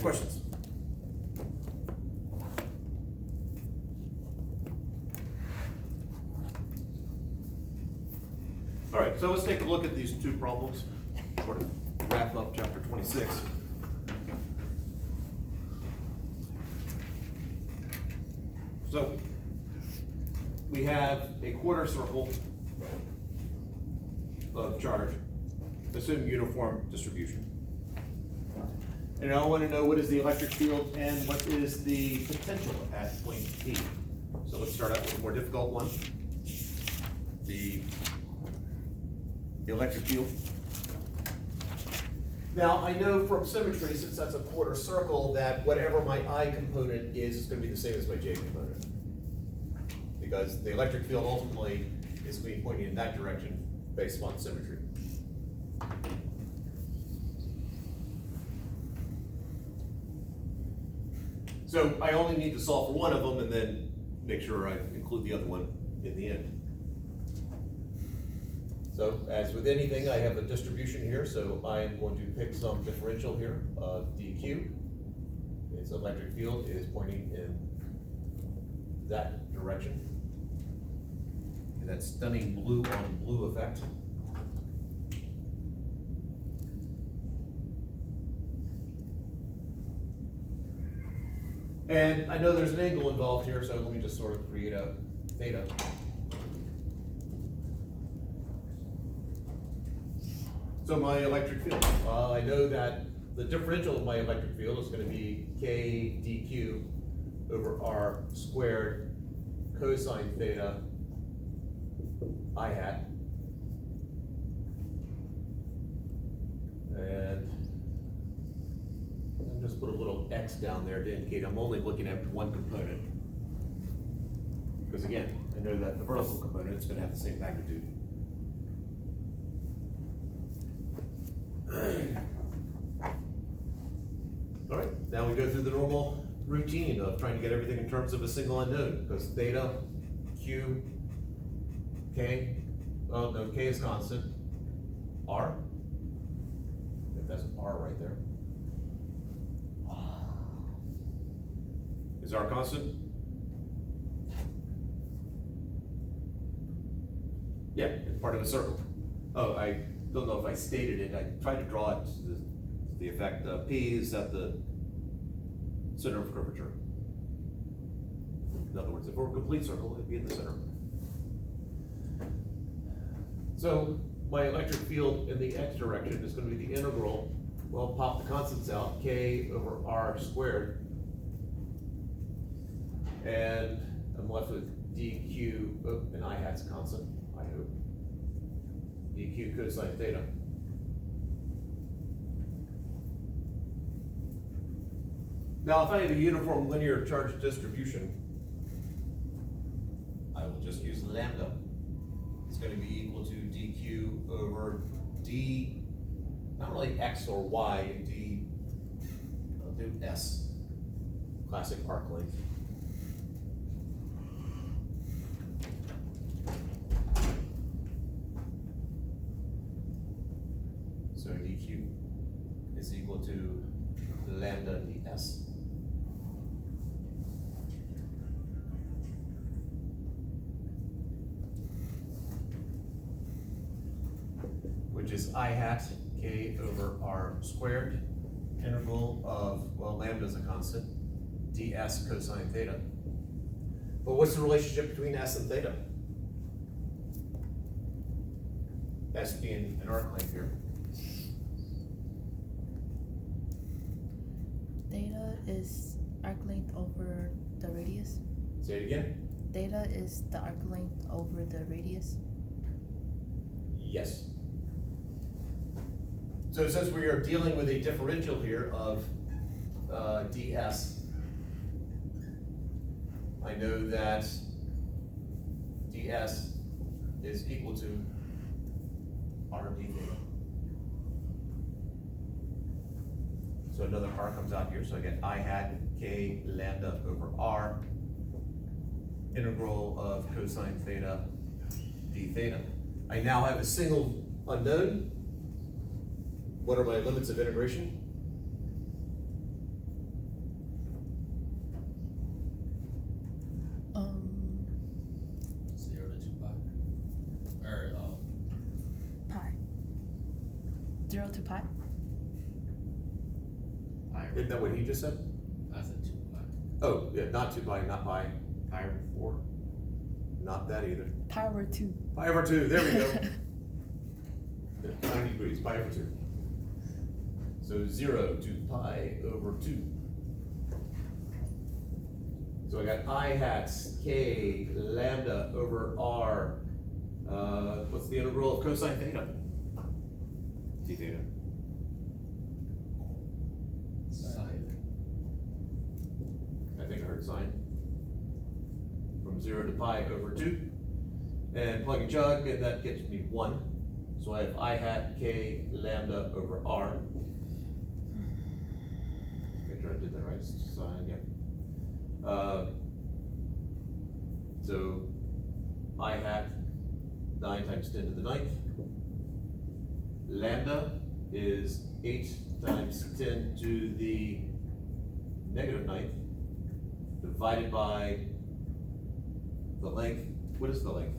questions? All right, so let's take a look at these two problems, sort of wrap up chapter 26. So we have a quarter circle of charge, assume uniform distribution. And I want to know what is the electric field and what is the potential at point P. So let's start out with a more difficult one. The electric field. Now, I know from symmetry, since that's a quarter circle, that whatever my I component is going to be the same as my J component. Because the electric field ultimately is going to be pointing in that direction based on symmetry. So I only need to solve for one of them and then make sure I include the other one in the end. So as with anything, I have a distribution here, so I'm going to pick some differential here of dq. Its electric field is pointing in that direction. And that stunning blue on blue effect. And I know there's an angle involved here, so let me just sort of create a theta. So my electric field, I know that the differential of my electric field is going to be k dq over r squared cosine theta I hat. And I'll just put a little x down there to indicate I'm only looking at one component. Because again, I know that the vertical component is going to have the same magnitude. All right, now we go through the normal routine of trying to get everything in terms of a single unknown, because theta, q, k, oh no, k is constant, r, if that's r right there. Is r constant? Yeah, it's part of a circle. Oh, I don't know if I stated it. I tried to draw it to the effect P is at the center of curvature. In other words, if it were a complete circle, it'd be in the center. So my electric field in the x direction is going to be the integral. Well, pop the constants out, k over r squared. And I'm left with dq, oh, and I hat's constant, I hope. dq cosine theta. Now, if I have a uniform linear charge distribution, I will just use lambda. It's going to be equal to dq over d, not really x or y, d, I'll do s, classic arc length. So dq is equal to lambda ds. Which is I hat k over r squared, integral of, well, lambda is a constant, ds cosine theta. But what's the relationship between s and theta? S being an arc length here. Theta is arc length over the radius. Say it again. Theta is the arc length over the radius. Yes. So since we are dealing with a differential here of ds, I know that ds is equal to r d theta. So another r comes out here, so I get I hat k lambda over r, integral of cosine theta d theta. I now have a single unknown. What are my limits of integration? pi. Isn't that what he just said? I said 2 pi. Oh, yeah, not 2 pi, not pi, Pi over 4. not that either. Pi over 2. Pi over 2, there we go. 90 degrees, pi over 2. So 0 to pi over 2. So I got I hat k lambda over r. What's the integral of cosine theta? D theta. Sine. I think I heard sine. From 0 to pi over 2. And plug and chug, and that gets me 1. So I have I hat k lambda over r. Make sure I did that right. Sine, yeah. So I hat 9 times 10 to the 9th. Lambda is 8 times 10 to the negative 9th divided by the length. What is the length?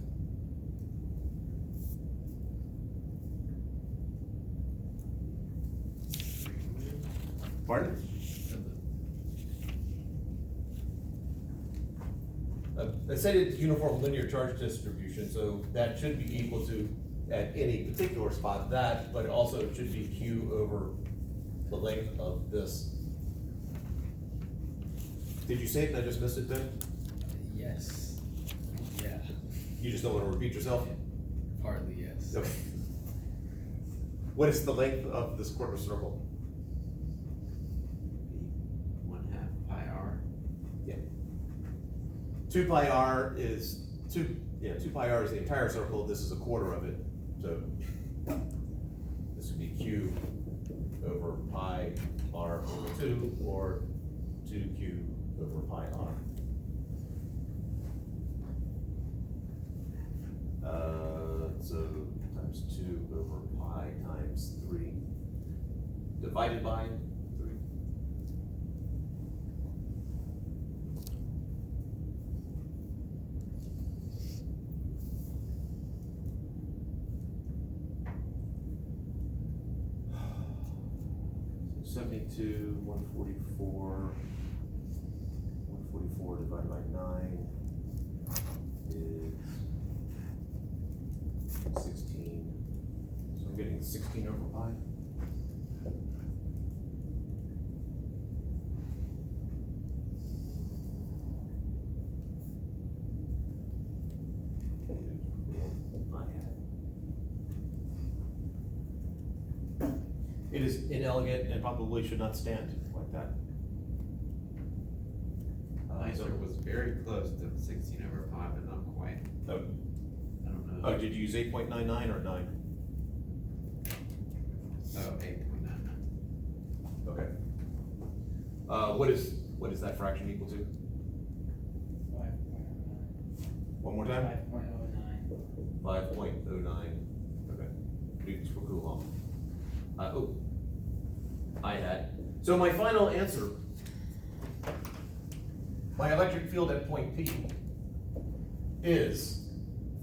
Pardon? I said it's uniform linear charge distribution, so that should be equal to, at any particular spot, that, but also it should be Q over the length of this. Did you say it and I just missed it then? Yes. Yeah. You just don't want to repeat yourself? Partly yes. Okay. What is the length of this quarter circle? 1/2 pi r. Yeah. 2 pi r is 2 pi r is the entire circle, this is a quarter of it, so this would be Q over pi r over 2, or 2Q over pi r. So times 2 over pi times 3 divided by 3. So 72, 144, 144 divided by 9 is 16. So I'm getting 16 over pi. It is inelegant and probably should not stand like that. My answer was very close to 16 over pi, but not quite. Oh, I don't know. oh, did you use 8.99 or 9? Oh, 8.99. Okay. What is that fraction equal to? 5.09. One more time? 5.09. 5.09. Okay. Newtons per coulomb. Oh, I had. So my final answer, my electric field at point P is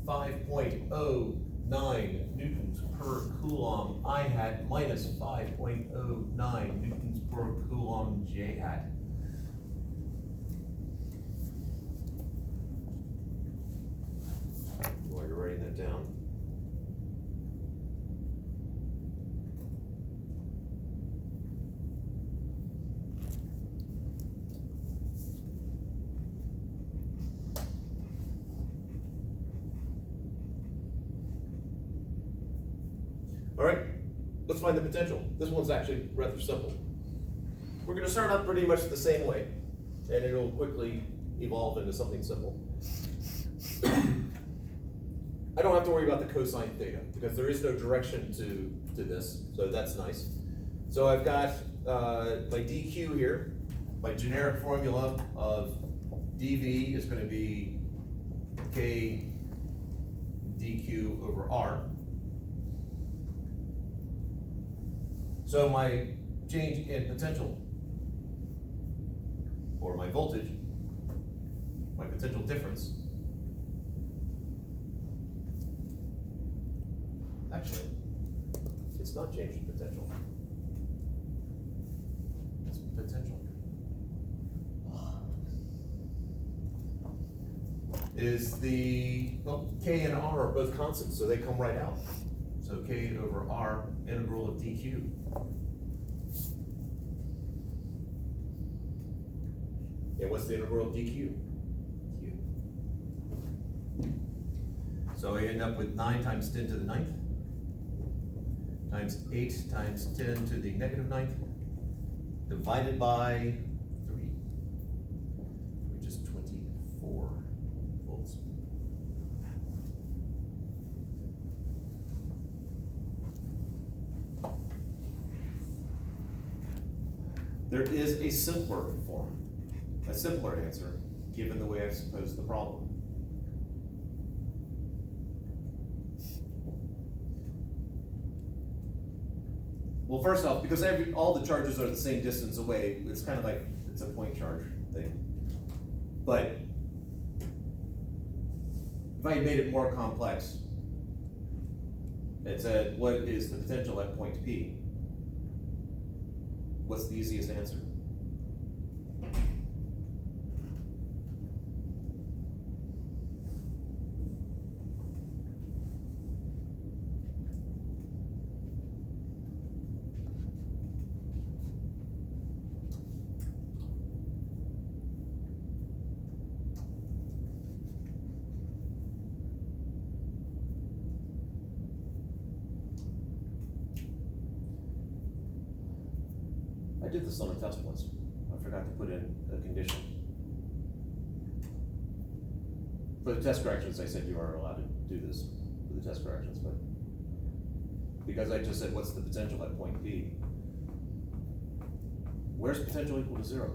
5.09 newtons per coulomb I hat minus 5.09 newtons per coulomb J hat. While you're writing that down. All right, let's find the potential. This one's actually rather simple. We're gonna start out pretty much the same way, and it'll quickly evolve into something simple. I don't have to worry about the cosine theta, because there is no direction to this, so that's nice. So I've got my dq here, my generic formula of dv is gonna be k dq over r. So my change in potential, or my voltage, my potential difference, actually, it's not changing potential. is well, K and R are both constants, so they come right out. So K over R, integral of dq. And what's the integral of dq? Q. So I end up with 9 times 10 to the 9th, times 8 times 10 to the negative 9th, divided by 3, which is 24 volts. There is a simpler form, a simpler answer, given the way I've supposed the problem. Well, first off, because all the charges are the same distance away, it's kind of like, it's a point charge thing. But if I made it more complex, it said, what is the potential at point P? What's the easiest answer? I did this on a test once. I forgot to put in a condition. For the test corrections, I said you are allowed to do this for the test corrections, but because I just said, what's the potential at point B? Where's potential equal to 0?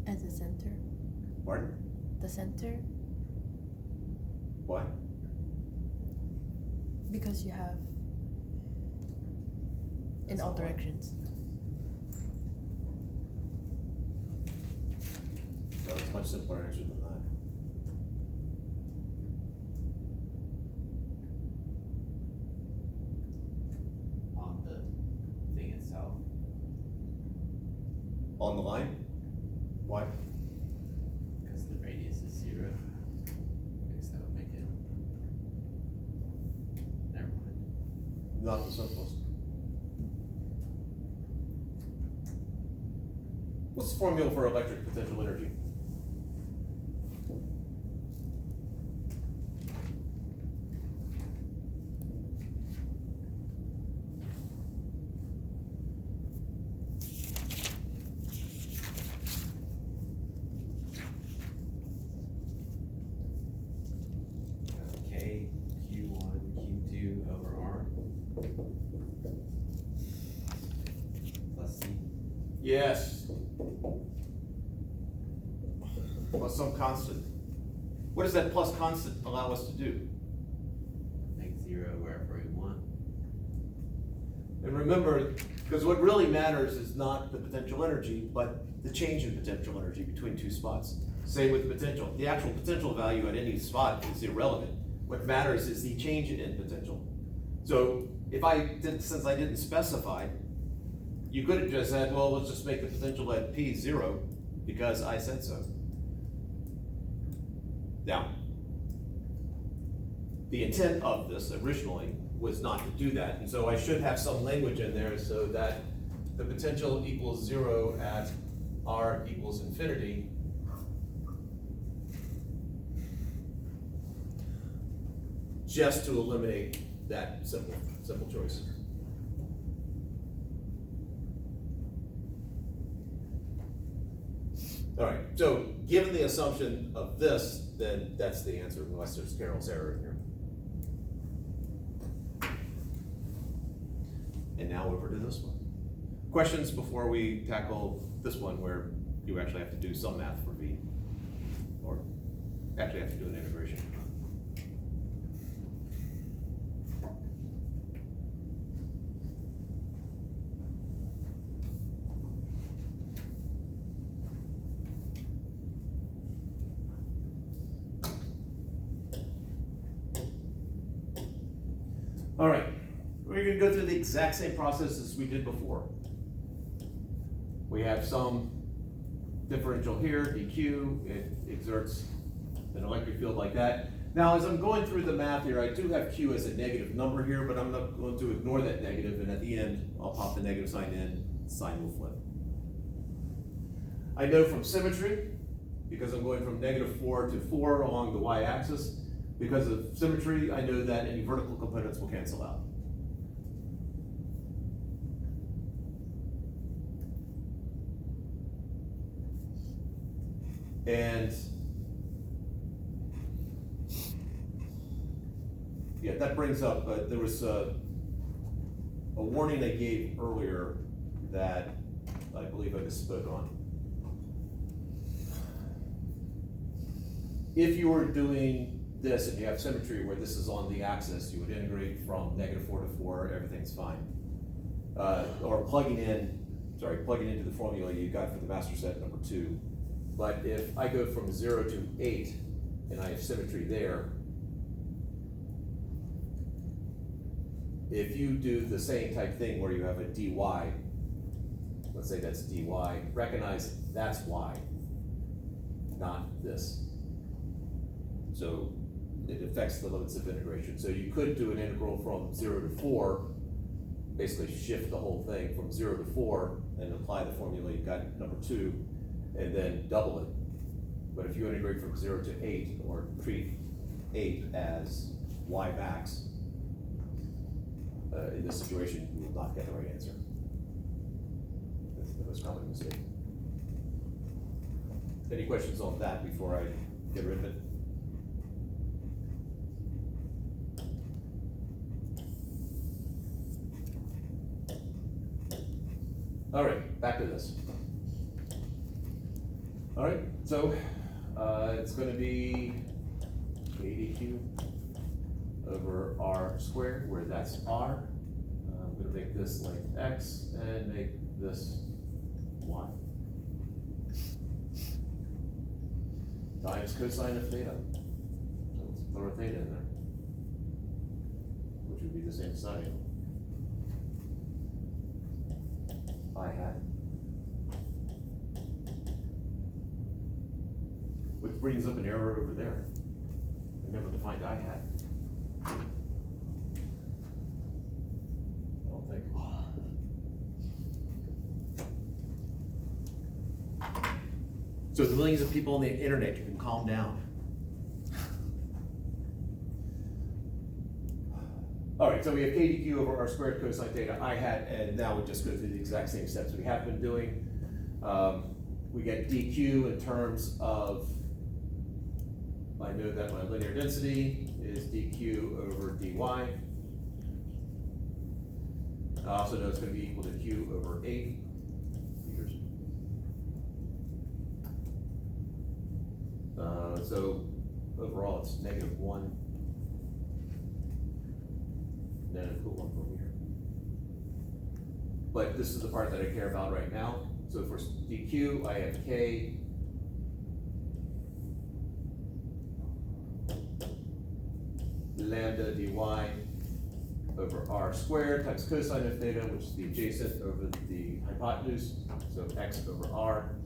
At the center. Pardon? The center, Why? because you have in all directions. No, it's a much simpler answer than that. On the thing itself. On the line? Why? Because the radius is 0. I guess that would make it. Never mind. Not the simplest. What's the formula for electric potential energy? K, Q1, Q2 over R. Plus C. Yes. Plus some constant. What does that plus constant allow us to do? Make 0 wherever we want. And remember, because what really matters is not the potential energy, but the change in potential energy between two spots. Same with potential. The actual potential value at any spot is irrelevant. What matters is the change in potential. So since I didn't specify, you could have just said, well, let's just make the potential at P 0 because I said so. Now, the intent of this originally was not to do that, and so I should have some language in there so that the potential equals 0 at R equals infinity. Just to eliminate that simple choice. All right, so given the assumption of this, then that's the answer, unless there's Carol's error in here. And now over to this one. Questions before we tackle this one where you actually have to do some math for V, or actually have to do an integration. All right, we're gonna go through the exact same process as we did before. We have some differential here, dq, it exerts an electric field like that. Now, as I'm going through the math here, I do have q as a negative number here, but I'm not going to ignore that negative, and at the end, I'll pop the negative sign in, sign will flip. I know from symmetry, because I'm going from -4 to 4 along the y-axis, because of symmetry, I know that any vertical components will cancel out. And yeah, that brings up, there was a warning I gave earlier that I believe I misspoke on. If you were doing this and you have symmetry where this is on the axis, you would integrate from -4 to 4, everything's fine. Or plugging into the formula you got for the master set number 2. But if I go from 0 to 8 and I have symmetry there, if you do the same type thing where you have a dy, let's say that's dy, recognize that's y, not this. So it affects the limits of integration. So you could do an integral from 0 to 4, basically shift the whole thing from 0 to 4 and apply the formula you got at number 2, and then double it. But if you integrate from 0 to 8, or treat 8 as y max, in this situation, you will not get the right answer. That's the most common mistake. Any questions on that before I get rid of it? All right, back to this. All right, so it's going to be KdQ over r squared, where that's r. I'm going to make this length x and make this y. Times cosine of theta. So let's throw a theta in there, which would be the same sine. I hat. Which brings up an error over there. I never defined I hat. I don't think. So the millions of people on the internet, you can calm down. All right, so we have KdQ over r squared cosine theta I hat, and now we just go through the exact same steps we have been doing. We get dq in terms of, I know that my linear density is dq over dy. I also know it's going to be equal to q over 8 meters. So overall it's -1. And then a cool one from here. But this is the part that I care about right now. So for dq, I have k lambda dy over r squared times cosine of theta, which is the adjacent over the hypotenuse. So x over r.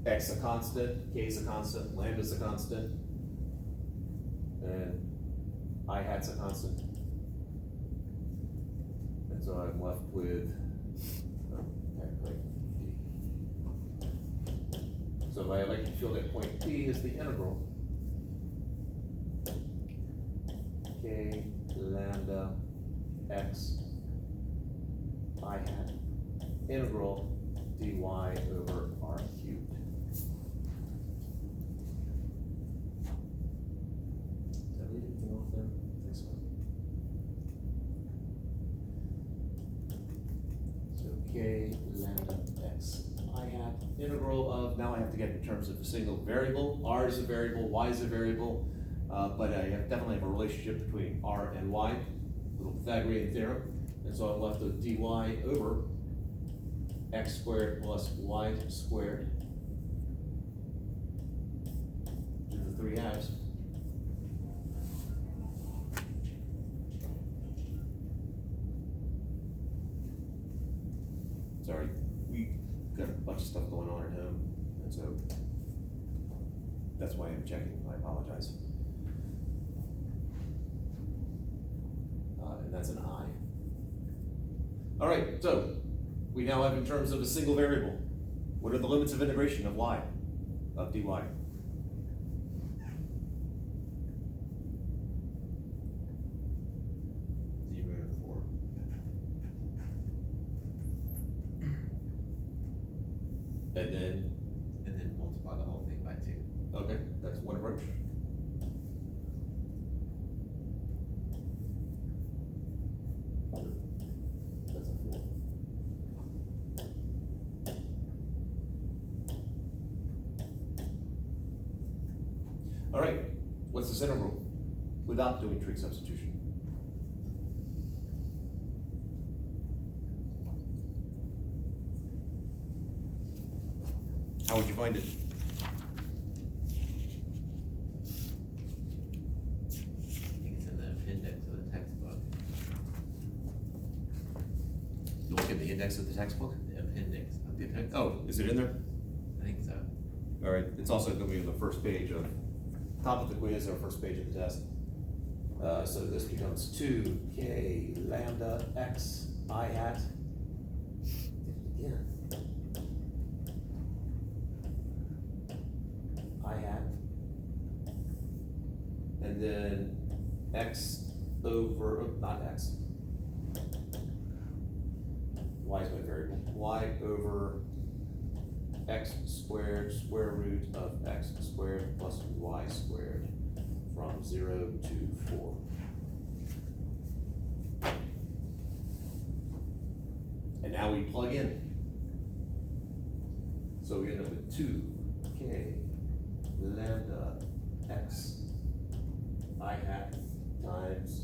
X a constant, k is a constant, lambda is a constant, and I hat's a constant. And so I'm left with, so my electric field at point P is the integral k lambda x I hat integral dy over r cubed. Did I leave anything off there? I think so. So k lambda x I hat integral of, now I have to get in terms of a single variable. R is a variable, y is a variable, but I definitely have a relationship between r and y, little Pythagorean theorem. And so I'm left with dy over x squared plus y squared to the 3/2. Sorry, we got a bunch of stuff going on at home, and so that's why I'm checking, I apologize. And that's an I. All right, so we now have in terms of a single variable, what are the limits of integration of y, of dy? 0 to 4. And And then multiply the whole thing by 2. okay, that's one approach. That's a 4. All right, what's this integral without doing trig substitution? How would you find it? I think it's in the appendix of the textbook. You look at the index of the textbook? The appendix of the textbook. Oh, is it in there? I think so. All right, it's also gonna be on the first page of, top of the quiz or first page of the test. So this becomes 2k lambda x I hat. Yeah. I hat. And then x over, oh, not x. Y is my variable. Y over x squared square root of x squared plus y squared from 0 to 4. And now we plug in. So we end up with 2k lambda x I hat times